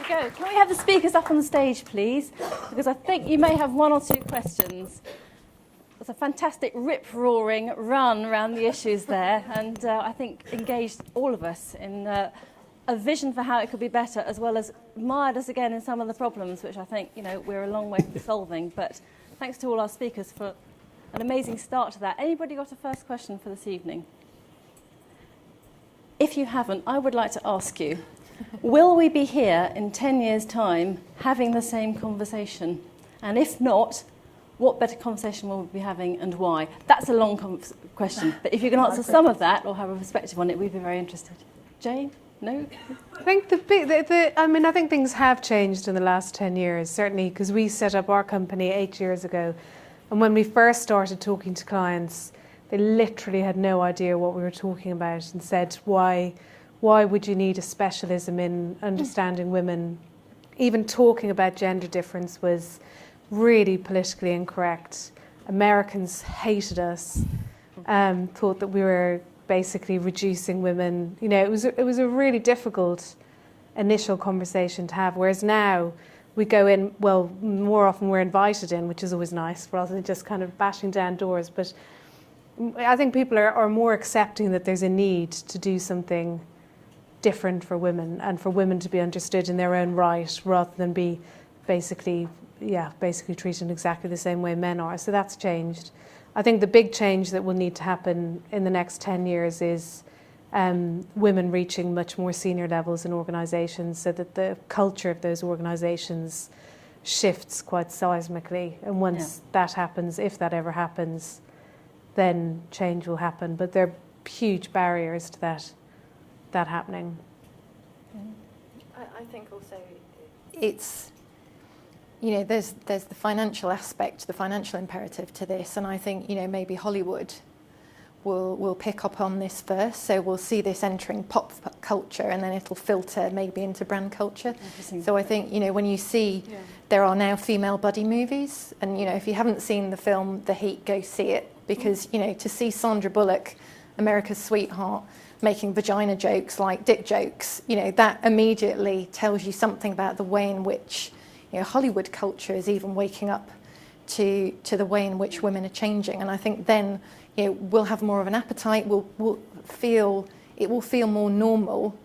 go. Can we have the speakers up on the stage, please? Because I think you may have one or two questions. There's a fantastic rip-roaring run around the issues there, and I think engaged all of us in a vision for how it could be better, as well as mired us again in some of the problems, which I think, we're a long way from solving. But thanks to all our speakers for an amazing start to that. Anybody got a first question for this evening? If you haven't, I would like to ask you, will we be here in 10 years' time having the same conversation? And if not, what better conversation will we be having and why? That's a long question, but if you can answer some of that or have a perspective on it, we'd be very interested. Jane? No? I think I think things have changed in the last 10 years, certainly, because we set up our company 8 years ago. And when we first started talking to clients, they literally had no idea what we were talking about and said, why would you need a specialism in understanding women? Even talking about gender difference was really politically incorrect. Americans hated us, thought that we were basically reducing women. It was a really difficult initial conversation to have, whereas now we go in, well, more often we're invited in, which is always nice, rather than just kind of bashing down doors. But I think people are more accepting that there's a need to do something different for women, and for women to be understood in their own right, rather than be basically treated exactly the same way men are. So that's changed. I think the big change that will need to happen in the next 10 years is women reaching much more senior levels in organisations, so that the culture of those organisations shifts quite seismically. And once that happens, if that ever happens, then change will happen. But there are huge barriers to that happening. I think also it's, there's the financial aspect, the financial imperative to this, and I think, maybe Hollywood will pick up on this first, so we'll see this entering pop culture, and then it'll filter maybe into brand culture. So I think, when you see there are now female buddy movies, and, if you haven't seen the film The Heat, go see it, because, to see Sandra Bullock, America's sweetheart, making vagina jokes like dick jokes, that immediately tells you something about the way in which Hollywood culture is even waking up to the way in which women are changing. And I think then we'll have more of an appetite, it will feel more normal.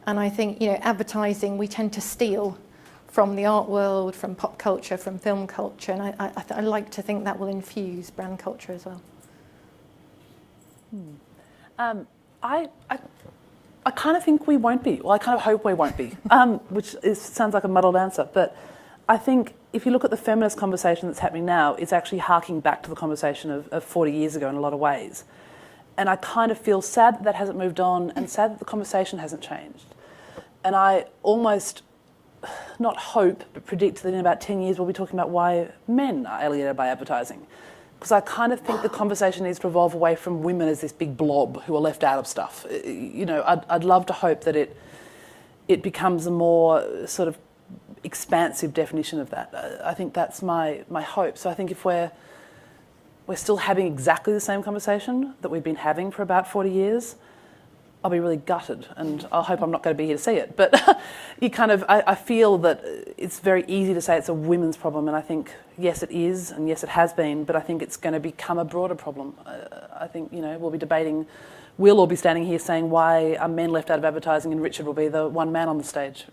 And I think advertising, we tend to steal from the art world, from pop culture, from film culture, and I like to think that will infuse brand culture as well. I kind of think we won't be. Well, I kind of hope we won't be, which sounds like a muddled answer. But I think if you look at the feminist conversation that's happening now, it's actually harking back to the conversation of 40 years ago in a lot of ways. And I kind of feel sad that that hasn't moved on, and sad that the conversation hasn't changed. And I almost, not hope, but predict that in about 10 years we'll be talking about why men are alienated by advertising. Because I kind of think the conversation needs to evolve away from women as this big blob who are left out of stuff. I'd love to hope that it becomes a more sort of expansive definition of that. I think that's my hope. So I think if we're still having exactly the same conversation that we've been having for about 40 years, I'll be really gutted, and I hope I'm not going to be here to see it. But I feel that it's very easy to say it's a women's problem, and I think, yes, it is, and yes, it has been, but I think it's going to become a broader problem. I think, we'll be debating, we'll all be standing here saying why are men left out of advertising, and Richard will be the one man on the stage,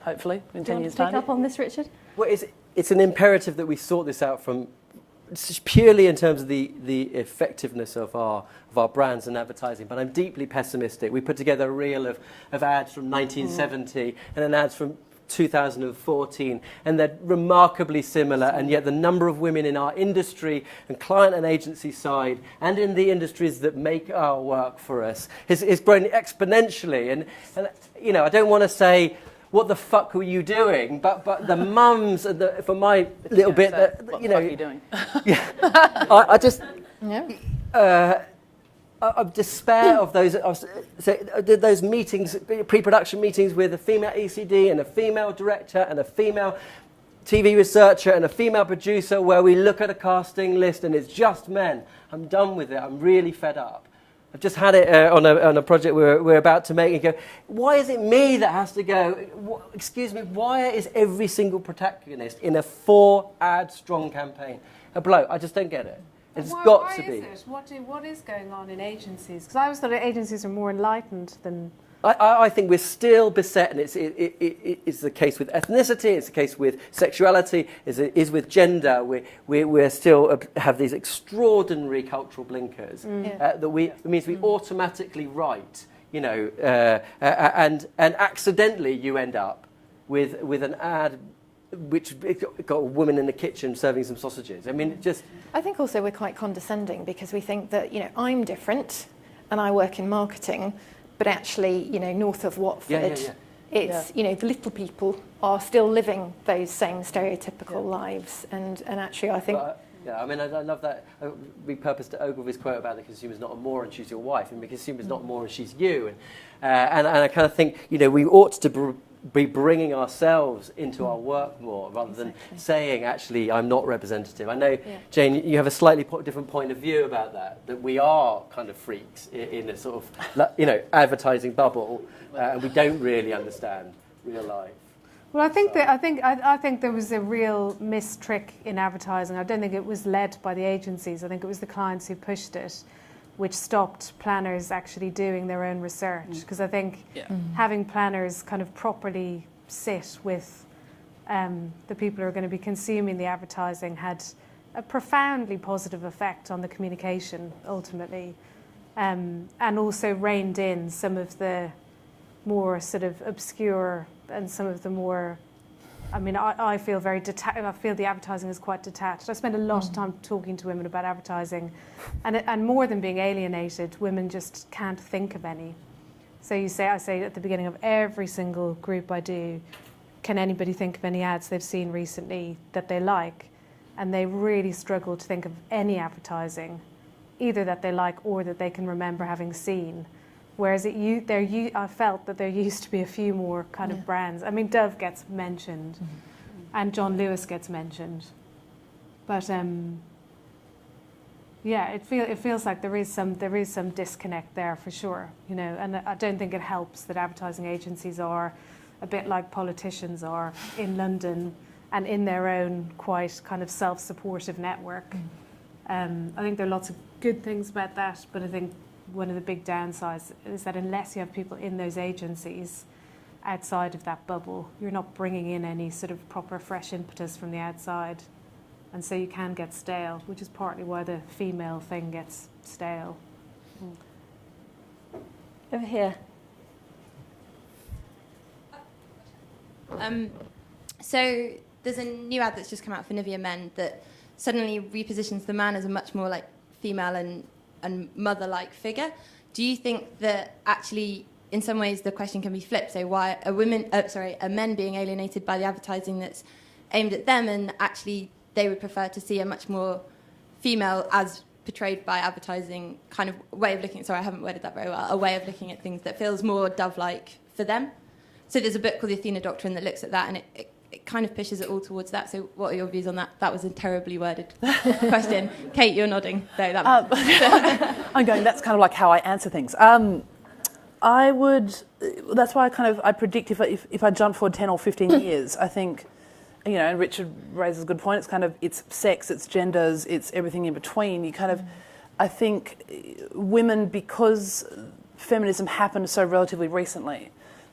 hopefully, in 10 years' time. Pick up on this, Richard? Well, it's an imperative that we sort this out from purely in terms of the effectiveness of our brands and advertising, but I'm deeply pessimistic. We put together a reel of ads from 1970 and then ads from 2014, and they're remarkably similar, and yet the number of women in our industry and client and agency side and in the industries that make our work for us is growing exponentially. And I don't want to say, what the fuck were you doing? But the mums, for my little bit, what the fuck are you doing? I just, I despair of those meetings, pre-production meetings with a female ECD and a female director and a female TV researcher and a female producer, where we look at a casting list and it's just men. I'm done with it. I'm really fed up. I've just had it on a project we're about to make, and go, why is it me that has to go? Excuse me, why is every single protagonist in a 4-ad strong campaign a bloke? I just don't get it. It's got to be. What is going on in agencies? Because I always thought agencies are more enlightened than. I think we're still beset, and it's the case with ethnicity, it's the case with sexuality, it is with gender. We're still have these extraordinary cultural blinkers that means we automatically write, and accidentally you end up with an ad which got a woman in the kitchen serving some sausages. I mean, I think also we're quite condescending because we think that, I'm different and I work in marketing, but actually, north of Watford, it's, the little people are still living those same stereotypical lives. And actually, I think... I love that repurposed Ogilvy's quote about the consumer's not a moron, she's your wife, and the consumer's not a moron, she's you. And I kind of think, we ought to be bringing ourselves into our work more rather than saying, actually, I'm not representative. I know, Jane, you have a slightly different point of view about that we are kind of freaks in a sort of, advertising bubble, and we don't really understand real life. Well, I think there was a real missed trick in advertising. I don't think it was led by the agencies. I think it was the clients who pushed it, which stopped planners actually doing their own research. Because I think having planners kind of properly sit with the people who are going to be consuming the advertising had a profoundly positive effect on the communication, ultimately, and also reined in some of the more sort of obscure and some of the more... I feel very detached. I feel the advertising is quite detached. I spend a lot of time talking to women about advertising, and more than being alienated, women just can't think of any. So I say at the beginning of every single group I do, can anybody think of any ads they've seen recently that they like? And they really struggle to think of any advertising, either that they like or that they can remember having seen. Whereas I felt that there used to be a few more kind of brands. Dove gets mentioned, and John Lewis gets mentioned, but it feels like there is some disconnect there for sure, And I don't think it helps that advertising agencies are a bit like politicians are in London and in their own quite kind of self-supportive network. I think there are lots of good things about that, but I think one of the big downsides is that unless you have people in those agencies outside of that bubble, you're not bringing in any sort of proper fresh impetus from the outside. And so you can get stale, which is partly why the female thing gets stale. Over here. So there's a new ad that's just come out for Nivea Men that suddenly repositions the man as a much more like female and mother-like figure. Do you think that actually, in some ways, the question can be flipped? So why are men being alienated by the advertising that's aimed at them, and actually they would prefer to see a much more female, as portrayed by advertising, kind of way of looking at, sorry, I haven't worded that very well, a way of looking at things that feels more Dove-like for them? So there's a book called The Athena Doctrine that looks at that, and it kind of pushes it all towards that. So what are your views on that? That was a terribly worded question. Kate, you're nodding. No, I'm going, that's kind of like how I answer things. I would, that's why I predict if I jump forward 10 or 15 years, I think, and Richard raises a good point, it's sex, it's genders, it's everything in between. I think women, because feminism happened so relatively recently,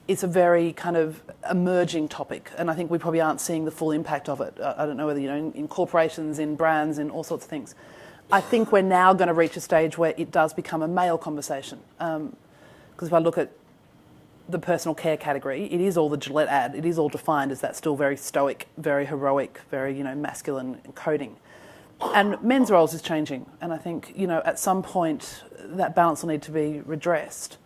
it's a very kind of emerging topic, and I think we probably aren't seeing the full impact of it. I don't know whether, in corporations, in brands, in all sorts of things. I think we're now going to reach a stage where it does become a male conversation. Because if I look at the personal care category, it is all the Gillette ad. It is all defined as that still very stoic, very heroic, very, masculine coding. And men's roles is changing, and I think, at some point that balance will need to be redressed.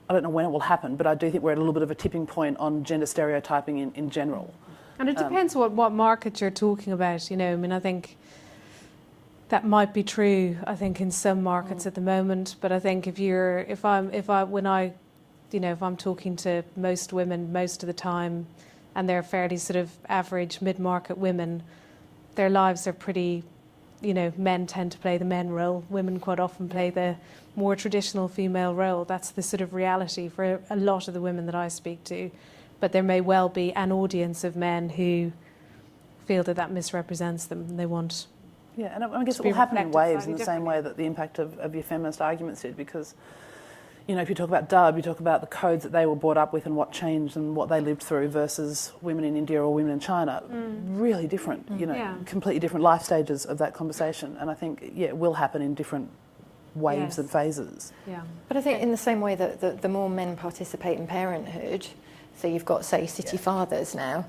I don't know when it will happen, but I do think we're at a little bit of a tipping point on gender stereotyping in general. And it depends what market you're talking about. I think that might be true. I think in some markets at the moment, but I think if I'm talking to most women most of the time, and they're fairly sort of average mid-market women, their lives are pretty men tend to play the men role, women quite often play the more traditional female role. That's the sort of reality for a lot of the women that I speak to. But there may well be an audience of men who feel that misrepresents them and they want... Yeah, and I guess it will happen in waves in the same way that the impact of your feminist arguments did, because, if you talk about Dub, you talk about the codes that they were brought up with and what changed and what they lived through versus women in India or women in China. Really different, completely different life stages of that conversation. And I think, it will happen in different waves and phases. Yeah. But I think in the same way that the more men participate in parenthood, so you've got, say, city fathers now,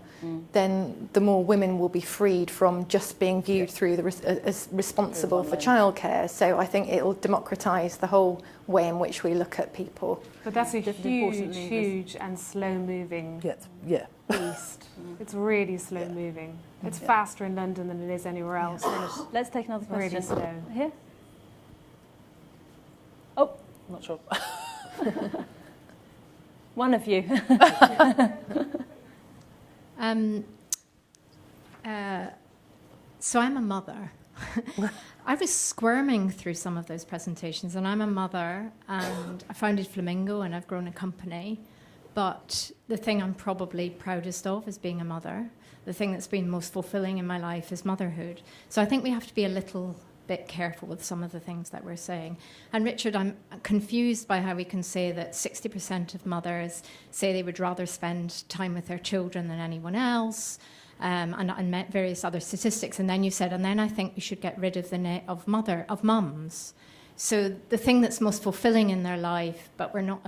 then the more women will be freed from just being viewed through as responsible for childcare. So I think it'll democratise the whole way in which we look at people. But that's a huge and slow-moving beast. It's really slow-moving. It's faster in London than it is anywhere else. Let's take another question. Really slow. Here? Oh, I'm not sure. one of you. So I'm a mother. I was squirming through some of those presentations, and I'm a mother, and I founded Flamingo, and I've grown a company. But the thing I'm probably proudest of is being a mother. The thing that's been most fulfilling in my life is motherhood. So I think we have to be a little bit careful with some of the things that we're saying. And Richard, I'm confused by how we can say that 60% of mothers say they would rather spend time with their children than anyone else, and various other statistics. And then you said, and then I think we should get rid of of mums. So the thing that's most fulfilling in their life, but we're not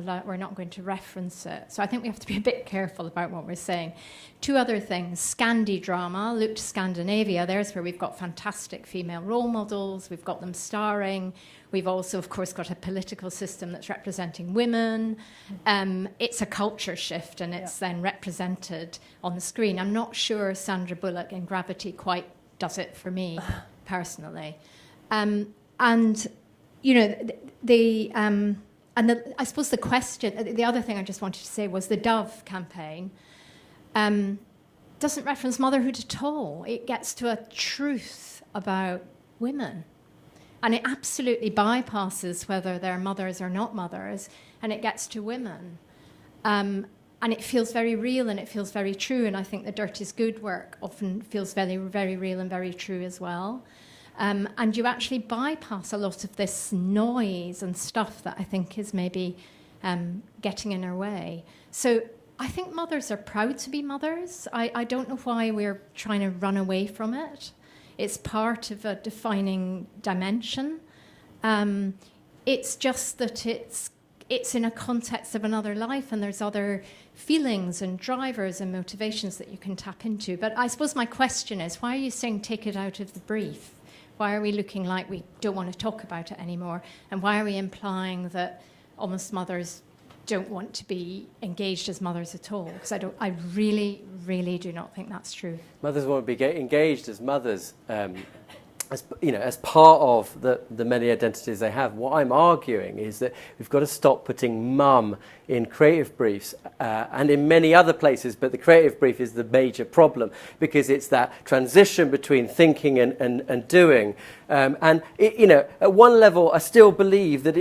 going to reference it. So I think we have to be a bit careful about what we're saying. Two other things. Scandi drama. Look to Scandinavia. There's where we've got fantastic female role models. We've got them starring. We've also, of course, got a political system that's representing women. It's a culture shift, and it's then represented on the screen. I'm not sure Sandra Bullock in Gravity quite does it for me, personally. I suppose the question, the other thing I just wanted to say was the Dove campaign doesn't reference motherhood at all. It gets to a truth about women. And it absolutely bypasses whether they're mothers or not mothers, and it gets to women. And it feels very real, and it feels very true, and I think the Dirt is Good work often feels very, very real and very true as well. And you actually bypass a lot of this noise and stuff that I think is maybe getting in our way. So I think mothers are proud to be mothers. I don't know why we're trying to run away from it. It's part of a defining dimension. It's just that it's in a context of another life, and there's other feelings and drivers and motivations that you can tap into. But I suppose my question is, why are you saying take it out of the brief? Why are we looking like we don't want to talk about it anymore? And why are we implying that almost mothers don't want to be engaged as mothers at all? Because I really, really do not think that's true. Mothers want to be engaged as mothers, as part of the many identities they have. What I'm arguing is that we've got to stop putting mum in creative briefs and in many other places, but the creative brief is the major problem because it's that transition between thinking and doing. At one level, I still believe that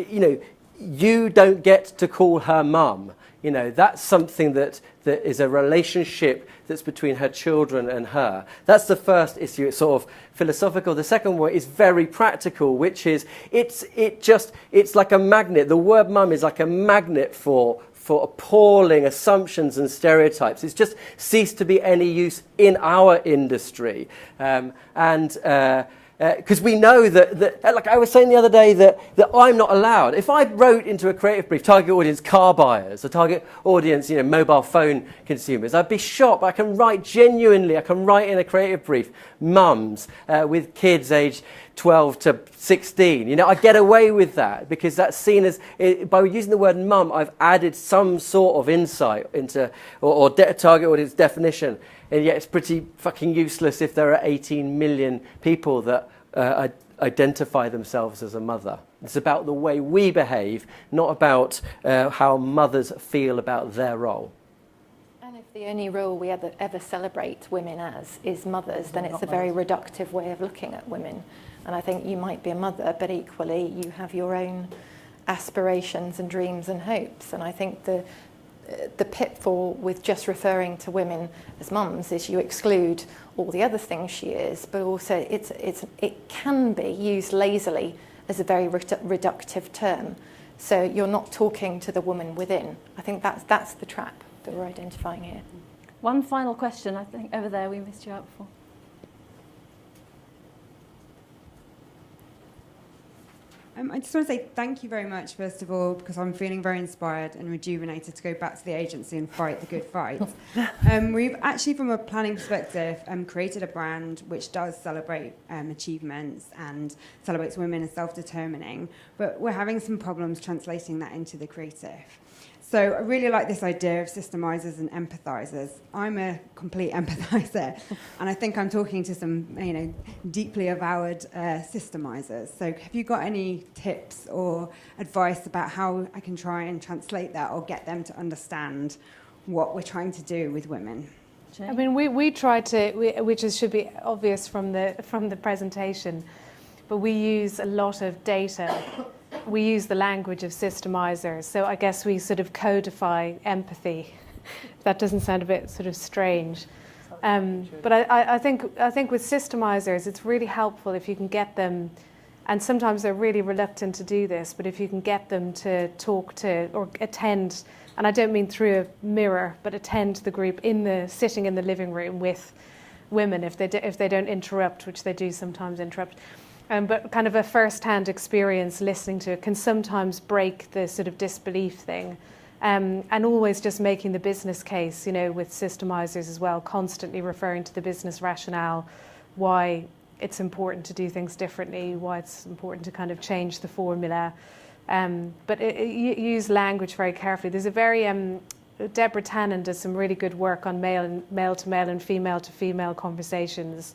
you don't get to call her mum. That's something that is a relationship that's between her children and her. That's the first issue. It's sort of philosophical. The second one is very practical, which is it's like a magnet. The word mum is like a magnet for appalling assumptions and stereotypes. It's just ceased to be any use in our industry. Because we know that, like I was saying the other day, that I'm not allowed. If I wrote into a creative brief, target audience car buyers, or target audience, mobile phone consumers, I'd be shocked. But I can write in a creative brief, mums with kids aged 12 to 16. I get away with that because that's seen as, by using the word mum, I've added some sort of insight into, or target audience definition. And yet it's pretty fucking useless if there are 18 million people that identify themselves as a mother. It's about the way we behave, not about how mothers feel about their role. And if the only role we ever celebrate women as is mothers, then it's a very reductive way of looking at women. And I think you might be a mother, but equally you have your own aspirations and dreams and hopes. And I think the pitfall with just referring to women as mums is you exclude all the other things she is, but also it can be used lazily as a very reductive term. So you're not talking to the woman within. I think that's the trap that we're identifying here. One final question, I think, over there, we missed you out before. I just want to say thank you very much, first of all, because I'm feeling very inspired and rejuvenated to go back to the agency and fight the good fight. We've actually, from a planning perspective, created a brand which does celebrate achievements and celebrates women as self-determining, but we're having some problems translating that into the creative. So I really like this idea of systemizers and empathizers. I'm a complete empathizer, and I think I'm talking to some, deeply avowed systemizers. So have you got any tips or advice about how I can try and translate that or get them to understand what we're trying to do with women? I mean, we try to, which should be obvious from the presentation, but we use a lot of data. We use the language of systemizers, so I guess we sort of codify empathy. That doesn't sound a bit sort of strange, but I think with systemizers, it's really helpful if you can get them, and sometimes they're really reluctant to do this, but if you can get them to talk to or attend, and I don't mean through a mirror, but attend the group sitting in the living room with women if they don't interrupt, which they do sometimes interrupt. But kind of a first-hand experience listening to it can sometimes break the sort of disbelief thing. And always just making the business case, with systemizers as well, constantly referring to the business rationale, why it's important to do things differently, why it's important to kind of change the formula. But use language very carefully. There's a very... Deborah Tannen does some really good work on male-to-male and female-to-female conversations,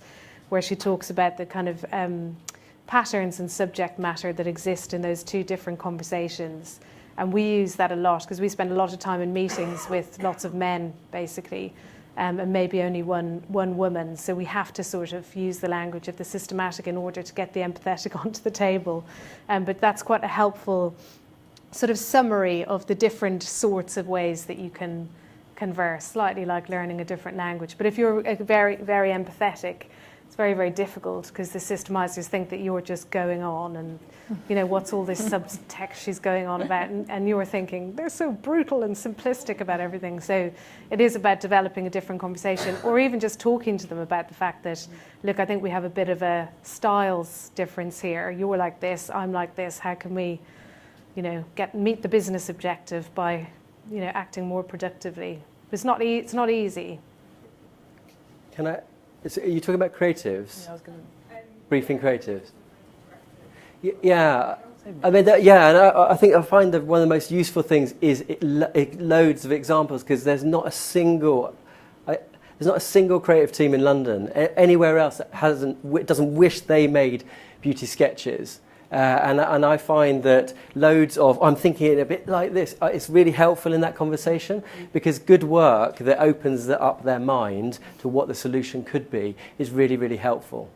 where she talks about the kind of patterns and subject matter that exist in those two different conversations. And we use that a lot because we spend a lot of time in meetings with lots of men, basically, and maybe only one woman. So we have to sort of use the language of the systematic in order to get the empathetic onto the table. But that's quite a helpful sort of summary of the different sorts of ways that you can converse, slightly like learning a different language. But if you're very, very empathetic, it's very, very difficult because the systemizers think that you're just going on and, what's all this subtext she's going on about? And you're thinking, they're so brutal and simplistic about everything. So it is about developing a different conversation or even just talking to them about the fact that, look, I think we have a bit of a styles difference here. You're like this, I'm like this. How can we, meet the business objective by, acting more productively? It's not easy. Are you talking about creatives? Yeah, I was going to... Briefing creatives? Yeah. I mean, and I think I find that one of the most useful things is loads of examples, because there's not a single creative team in London anywhere else that doesn't wish they made beauty sketches. And I find that I'm thinking it a bit like this. It's really helpful in that conversation, because good work that opens up their mind to what the solution could be is really, really helpful.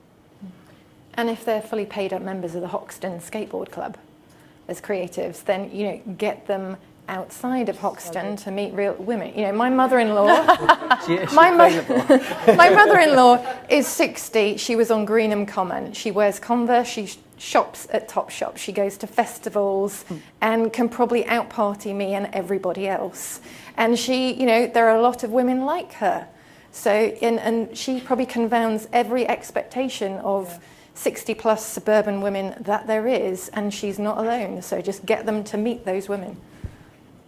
And if they're fully paid up members of the Hoxton Skateboard Club as creatives, then, get them outside of Hoxton to meet real women. My mother-in-law, my mother-in-law is 60. She was on Greenham Common. She wears Converse. She shops at Topshop. She goes to festivals and can probably out-party me and everybody else. And she, there are a lot of women like her. So, and she probably confounds every expectation of 60-plus suburban women that there is, and she's not alone. So just get them to meet those women.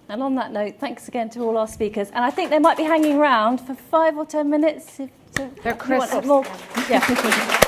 And on that note, thanks again to all our speakers. And I think they might be hanging around for 5 or 10 minutes. They're crisp. Yeah.